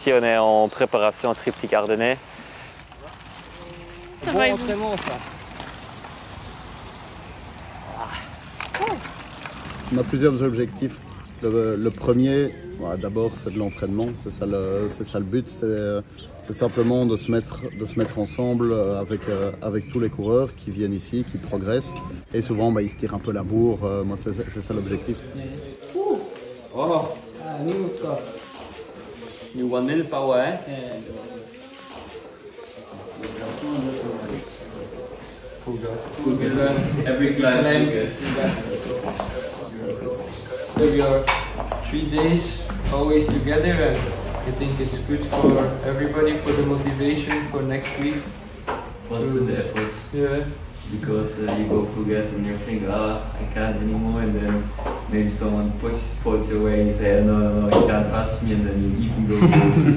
ici on est en préparation triptyque ardennais. Bon entraînement ça. On a plusieurs objectifs. Le premier, d'abord, c'est de l'entraînement. C'est ça le but. C'est simplement de se mettre ensemble avec tous les coureurs qui viennent ici, qui progressent. Et souvent, ils se tirent un peu la bourre. Moi, c'est ça l'objectif. Oh, you 1 minute power, hein? Every climb. So you're 3 days always together, and I think it's good for everybody for the motivation for next week. Also the efforts. Yeah. Because you go full gas and you think, I can't anymore, and then maybe someone pulls you away and say, no, you can't pass me, and then you even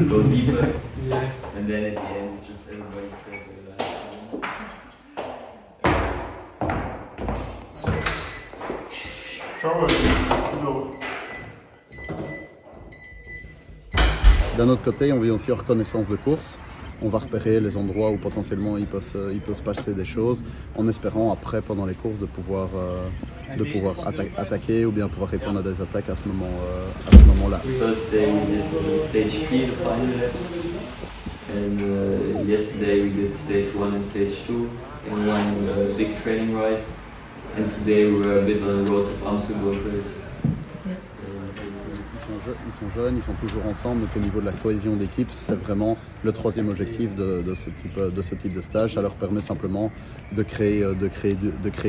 go deeper. Yeah. And then at the end, it's just everybody said, D'un autre côté, on vient aussi en reconnaissance de course. On va repérer les endroits où potentiellement il peut se passer des choses, en espérant après, pendant les courses, de pouvoir attaquer ou bien pouvoir répondre à des attaques à ce moment-là. First day we did stage 3, the final laps, and yesterday we did stage 1 and stage 2 in one big training ride, and today we were a bit on the roads of Amsterdam race. Ils sont jeunes, ils sont toujours ensemble, donc au niveau de la cohésion d'équipe, c'est vraiment le troisième objectif de ce type de stage. Ça leur permet simplement de créer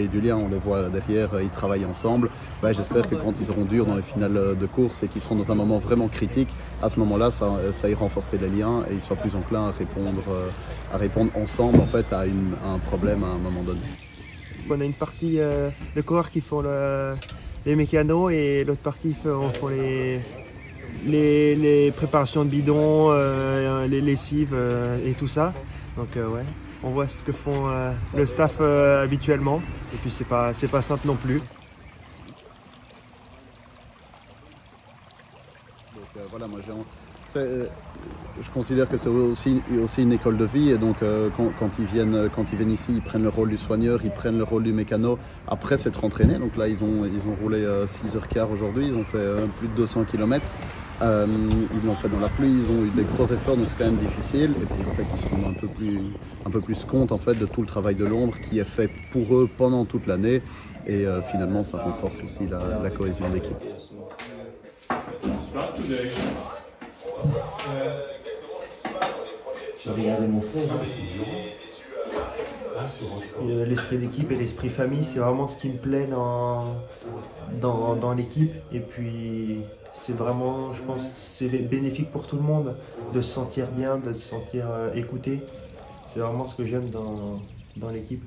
du lien. On les voit derrière, ils travaillent ensemble. J'espère que quand ils seront durs dans les finales de course et qu'ils seront dans un moment vraiment critique, à ce moment-là, ça ira renforcer les liens et ils soient plus enclins à répondre ensemble en fait, à un problème à un moment donné. On a une partie de coureurs qui font les mécanos et l'autre partie font les préparations de bidons, les lessives et tout ça. Donc ouais, on voit ce que font le staff habituellement et puis c'est pas simple non plus. Donc voilà, moi je considère que c'est aussi une école de vie et donc quand ils viennent ici, ils prennent le rôle du soigneur, ils prennent le rôle du mécano après s'être entraînés. Donc là ils ont roulé 6h15 aujourd'hui, ils ont fait plus de 200 km. Ils l'ont fait dans la pluie, ils ont eu des gros efforts, donc c'est quand même difficile. Et puis en fait, ils se rendent un peu plus compte en fait de tout le travail de l'ombre qui est fait pour eux pendant toute l'année. Et finalement, ça renforce aussi la cohésion d'équipe. J'ai regardé mon frère. L'esprit d'équipe et l'esprit famille, c'est vraiment ce qui me plaît dans l'équipe. Et puis c'est vraiment, je pense, c'est bénéfique pour tout le monde de se sentir bien, de se sentir écouté. C'est vraiment ce que j'aime dans l'équipe.